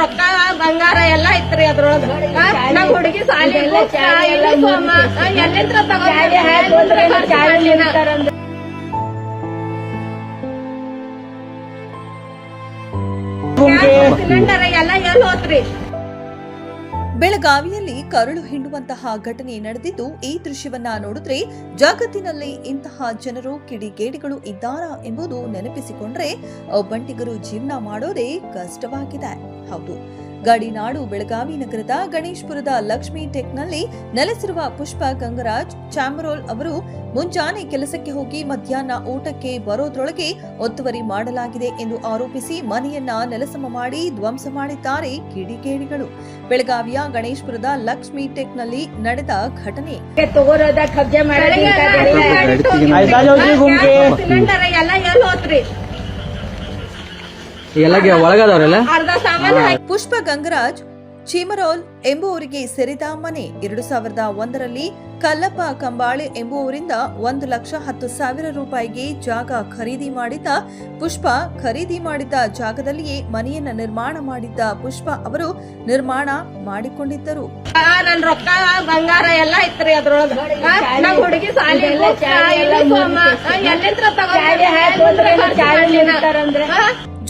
ರೊಕ್ಕ ಬಂಗಾರ ಎಲ್ಲ ಐತ್ರಿ ಅದ್ರೊಳಗ. ನಮ್ ಹುಡುಗಿ ಸಾಲಿ ಎಲ್ಲಿಂದ್ರ ಸಿಲಿಂಡರ್ ಎಲ್ಲ ಎಲ್ಲಿ ಹೋತ್ರಿ. ಬೆಳಗಾವಿಯಲ್ಲಿ ಕರುಳು ಹಿಂಡುವಂತಹ ಘಟನೆ ನಡೆದಿದ್ದು, ಈ ದೃಶ್ಯವನ್ನ ನೋಡಿದ್ರೆ ಜಗತ್ತಿನಲ್ಲಿ ಇಂತಹ ಜನರು ಕಿಡಿಗೇಡಿಗಳು ಇದ್ದಾರಾ ಎಂಬುದು ನೆನಪಿಸಿಕೊಂಡ್ರೆ ಒಬ್ಬಂಟಿಗರು ಜೀವನ ಮಾಡೋದೇ ಕಷ್ಟವಾಗಿದೆ. ಹೌದು, ಗಡಿನಾಡು ಬೆಳಗಾವಿ ನಗರದ ಗಣೇಶ್ಪುರದ ಲಕ್ಷ್ಮಿ ಟೆಕ್ನಲ್ಲಿ ನೆಲೆಸಿರುವ ಪುಷ್ಪ ಗಂಗರಾಜ್ ಚಾಮರೋಲ್ ಅವರು ಮುಂಜಾನೆ ಕೆಲಸಕ್ಕೆ ಹೋಗಿ ಮಧ್ಯಾಹ್ನ ಊಟಕ್ಕೆ ಬರೋದ್ರೊಳಗೆ ಒತ್ತುವರಿ ಮಾಡಲಾಗಿದೆ ಎಂದು ಆರೋಪಿಸಿ ಮನೆಯನ್ನ ನೆಲಸಮ ಮಾಡಿ ಧ್ವಂಸ ಮಾಡಿದ್ದಾರೆ ಕಿಡಿಗೇಡಿಗಳು. ಬೆಳಗಾವಿಯ ಗಣೇಶ್ಪುರದ ಲಕ್ಷ್ಮಿ ಟೆಕ್ನಲ್ಲಿ ನಡೆದ ಘಟನೆ. ಸಿಲಿಂಡರ್ ಎಲ್ಲ ಎಲ್ಲಿ ಹೋತ್ರಿ. ಪುಷ್ಪ ಗಂಗರಾಜ್ ಚೀಮರೋಲ್ ಎಂಬುವರಿಗೆ ಸೇರಿದ ಮನೆ. 2001ರಲ್ಲಿ ಕಲ್ಲಪ್ಪ ಕಂಬಾಳೆ ಎಂಬುವರಿಂದ 1,10,000 ರೂಪಾಯಿಗೆ ಜಾಗ ಖರೀದಿ ಮಾಡಿದ್ದ ಪುಷ್ಪ ಖರೀದಿ ಮಾಡಿದ್ದ ಜಾಗದಲ್ಲಿಯೇ ಮನೆಯನ್ನ ನಿರ್ಮಾಣ ಮಾಡಿದ್ದ ಪುಷ್ಪ ಅವರು ನಿರ್ಮಾಣ ಮಾಡಿಕೊಂಡಿದ್ದರು. ನನ್ ರೊಕ್ಕ ಬಂಗಾರ ಎಲ್ಲ ಐತ್ರಿ ಅದ್ರೊಳಗ. ನಮ್ ಹುಡುಗಿ ಸಾಲಿ ಎಲ್ಲಿಂದ್ರ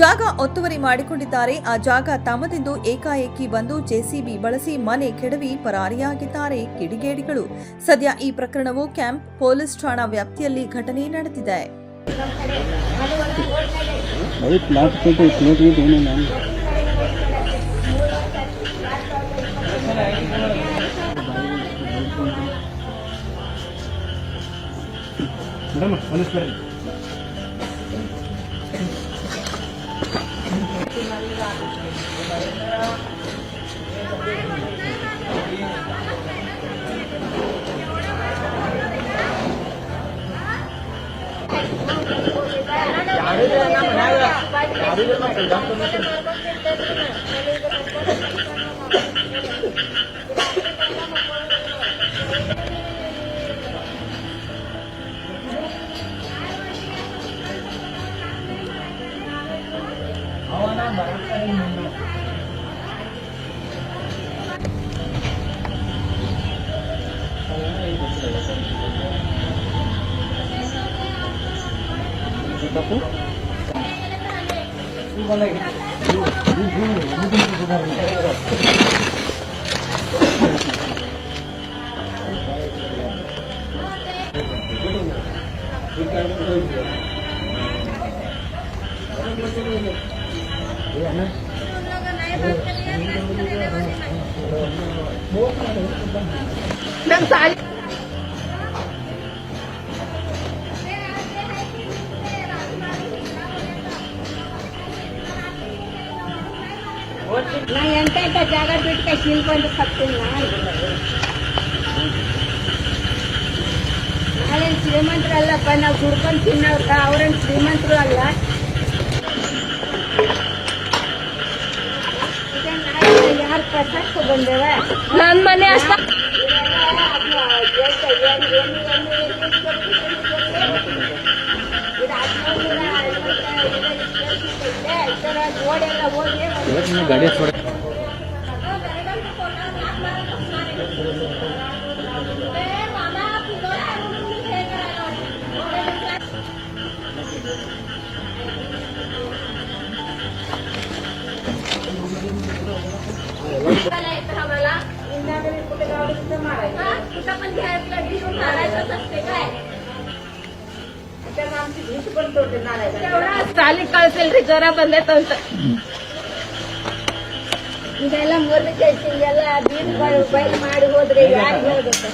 ಜಾಗ ಒತ್ತುವರಿ ಮಾಡಿಕೊಂಡಿದ್ದಾರೆ. ಆ ಜಾಗ ತಮ್ಮದೆಂದು ಏಕಾಏಕಿ ಬಂದು ಜೆಸಿಬಿ ಬಳಸಿ ಮನೆ ಕೆಡವಿ ಪರಾರಿಯಾಗಿದ್ದಾರೆ ಕಿಡಿಗೇಡಿಗಳು. ಸದ್ಯ ಈ ಪ್ರಕರಣವು ಕ್ಯಾಂಪ್ ಪೊಲೀಸ್ ಠಾಣಾ ವ್ಯಾಪ್ತಿಯಲ್ಲಿ ಘಟನೆ ನಡೆದಿದೆ. ನಮ್ ಸಾಲಿ ನಾ ಎಂಟ ಜಾಗ ಬಿಟ್ಟು ಶಿಲ್ಕೊಂಡು ಸತ್ತೀನಿ. ನಾವೇನು ಶ್ರೀಮಂತರು ಅಲ್ಲಪ್ಪ, ನಾವು ದುಡ್ಕೊಂಡು ತಿನ್ನೋರ್ಗ. ಅವ್ರೇನು ಶ್ರೀಮಂತರು ಅಲ್ಲ. ಯಾರು ಪ್ರಸಾದಕ್ಕೆ ಬಂದೇವ ನನ್ನ ಮನೆ ಅಷ್ಟ ಗಾಡಿ ಸಾಲಿ ಕಳ್ಸಿಲ್ರಿ, ಜ್ವರ ಬಂದೈತೆ ಅಂತ. ಇದೆಲ್ಲ ಮುರಿದು ಕಳಿಸಿ ಎಲ್ಲ ಬೀದ್ ಬಯಲು ಮಾಡಿ ಹೋದ್ರೆ ಯಾರು ಹೋಗುತ್ತೆ.